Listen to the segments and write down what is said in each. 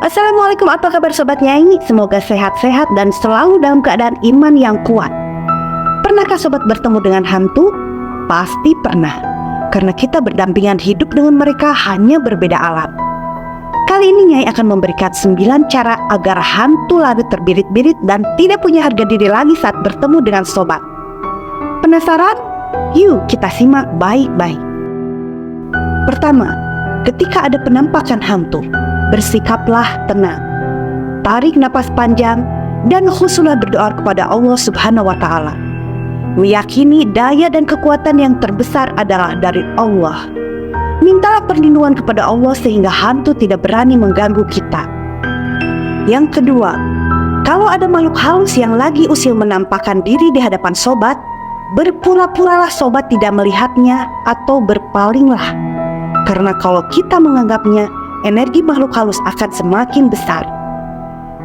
Assalamualaikum, apa kabar Sobat Nyai? Semoga sehat-sehat dan selalu dalam keadaan iman yang kuat. Pernahkah Sobat bertemu dengan hantu? Pasti pernah, karena kita berdampingan hidup dengan mereka, hanya berbeda alam. Kali ini Nyai akan memberikan 9 cara agar hantu lari terbirit-birit dan tidak punya harga diri lagi saat bertemu dengan Sobat. Penasaran? Yuk kita simak baik-baik. Pertama, ketika ada penampakan hantu, bersikaplah tenang. Tarik napas panjang dan khusyuklah berdoa kepada Allah Subhanahu wa Ta'ala. Meyakini daya dan kekuatan yang terbesar adalah dari Allah. Mintalah perlindungan kepada Allah sehingga hantu tidak berani mengganggu kita. Yang kedua, kalau ada makhluk halus yang lagi usil menampakkan diri di hadapan Sobat, berpura-puralah Sobat tidak melihatnya atau berpalinglah. Karena kalau kita menganggapnya, energi makhluk halus akan semakin besar.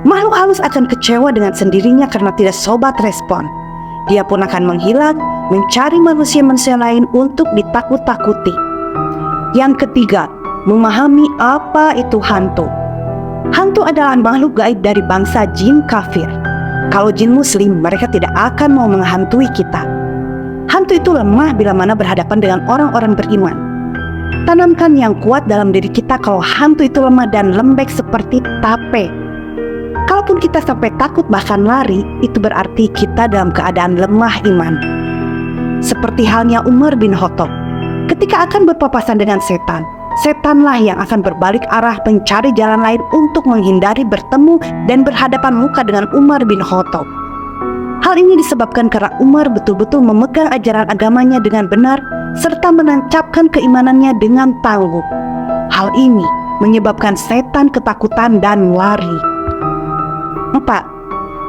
Makhluk halus akan kecewa dengan sendirinya karena tidak Sobat respon. Dia pun akan menghilang, mencari manusia-manusia lain untuk ditakut-takuti. Yang ketiga, memahami apa itu hantu. Hantu adalah makhluk gaib dari bangsa jin kafir. Kalau jin muslim, mereka tidak akan mau menghantui kita. Hantu itu lemah bila mana berhadapan dengan orang-orang beriman. Tanamkan yang kuat dalam diri kita kalau hantu itu lemah dan lembek seperti tape. Kalaupun kita sampai takut bahkan lari, itu berarti kita dalam keadaan lemah iman. Seperti halnya Umar bin Khattab, ketika akan berpapasan dengan setan, setanlah yang akan berbalik arah mencari jalan lain untuk menghindari bertemu dan berhadapan muka dengan Umar bin Khattab. Hal ini disebabkan karena Umar betul-betul memegang ajaran agamanya dengan benar serta menancapkan keimanannya dengan tangguh. Hal ini menyebabkan setan ketakutan dan lari. 4.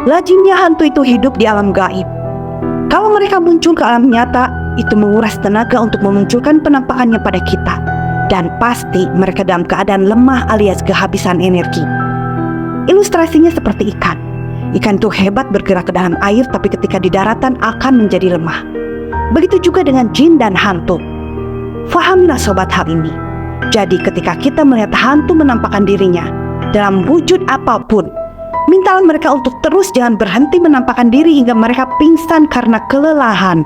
Lazimnya hantu itu hidup di alam gaib. Kalau mereka muncul ke alam nyata, itu menguras tenaga untuk memunculkan penampakannya pada kita. Dan pasti mereka dalam keadaan lemah alias kehabisan energi. Ilustrasinya seperti ikan. Ikan itu hebat bergerak ke dalam air, tapi ketika di daratan akan menjadi lemah. Begitu juga dengan jin dan hantu. Fahamilah Sobat hal ini. Jadi ketika kita melihat hantu menampakkan dirinya dalam wujud apapun, mintalah mereka untuk terus jangan berhenti menampakkan diri hingga mereka pingsan karena kelelahan.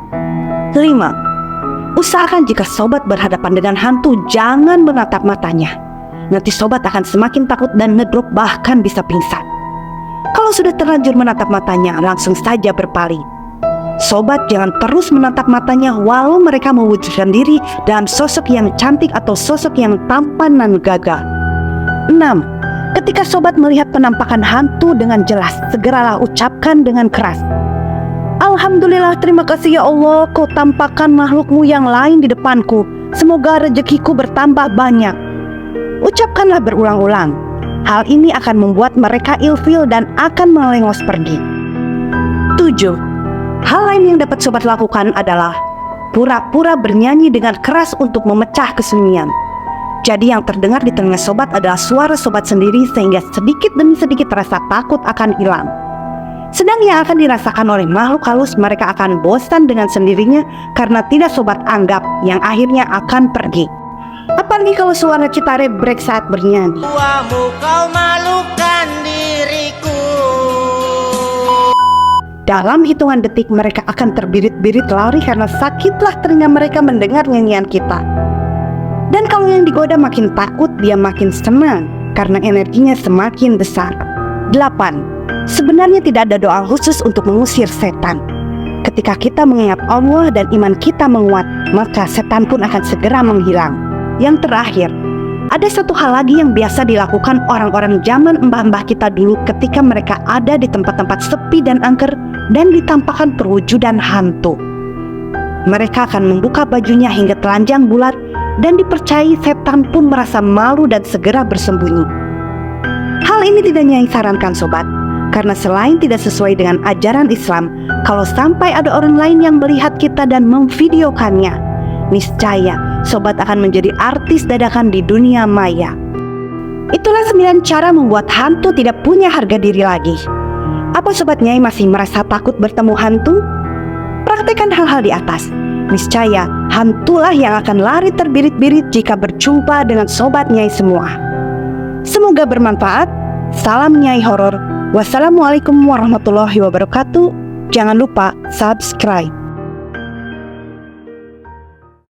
5. Usahakan jika Sobat berhadapan dengan hantu, jangan menatap matanya. Nanti Sobat akan semakin takut dan ngedrop, bahkan bisa pingsan. Kalau sudah terlanjur menatap matanya, langsung saja berpaling. Sobat jangan terus menatap matanya walau mereka mewujudkan diri dalam sosok yang cantik atau sosok yang tampan dan gagah. 6. Ketika Sobat melihat penampakan hantu dengan jelas, segeralah ucapkan dengan keras, Alhamdulillah, terima kasih ya Allah, kau tampakkan makhlukmu yang lain di depanku. Semoga rezekiku bertambah banyak. Ucapkanlah berulang-ulang. Hal ini akan membuat mereka ilfil dan akan melengos pergi. 7. Hal lain yang dapat Sobat lakukan adalah pura-pura bernyanyi dengan keras untuk memecah kesunyian. Jadi yang terdengar di telinga Sobat adalah suara Sobat sendiri, sehingga sedikit demi sedikit rasa takut akan hilang. Sedang yang akan dirasakan oleh makhluk halus, mereka akan bosan dengan sendirinya karena tidak Sobat anggap, yang akhirnya akan pergi. Apalagi kalau suara kita rebrek saat bernyanyi. Tuamu kau malukan diriku. Dalam hitungan detik mereka akan terbirit-birit lari karena sakitlah telinga mereka mendengar nyanyian kita. Dan kalau yang digoda makin takut, dia makin senang karena energinya semakin besar. 8. Sebenarnya tidak ada doa khusus untuk mengusir setan. Ketika kita mengingat Allah dan iman kita menguat, maka setan pun akan segera menghilang. Yang terakhir, ada satu hal lagi yang biasa dilakukan orang-orang zaman mbah-mbah kita dulu ketika mereka ada di tempat-tempat sepi dan angker dan ditampakkan perwujudan hantu. Mereka akan membuka bajunya hingga telanjang bulat dan dipercayai setan pun merasa malu dan segera bersembunyi. Hal ini tidak Nyai sarankan Sobat, karena selain tidak sesuai dengan ajaran Islam, kalau sampai ada orang lain yang melihat kita dan memvideokannya, niscaya Sobat akan menjadi artis dadakan di dunia maya. Itulah 9 cara membuat hantu tidak punya harga diri lagi. Apa Sobat Nyai masih merasa takut bertemu hantu? Praktekkan hal-hal di atas. Niscaya hantulah yang akan lari terbirit-birit jika berjumpa dengan Sobat Nyai semua. Semoga bermanfaat. Salam Nyai Horor. Wassalamualaikum warahmatullahi wabarakatuh. Jangan lupa subscribe.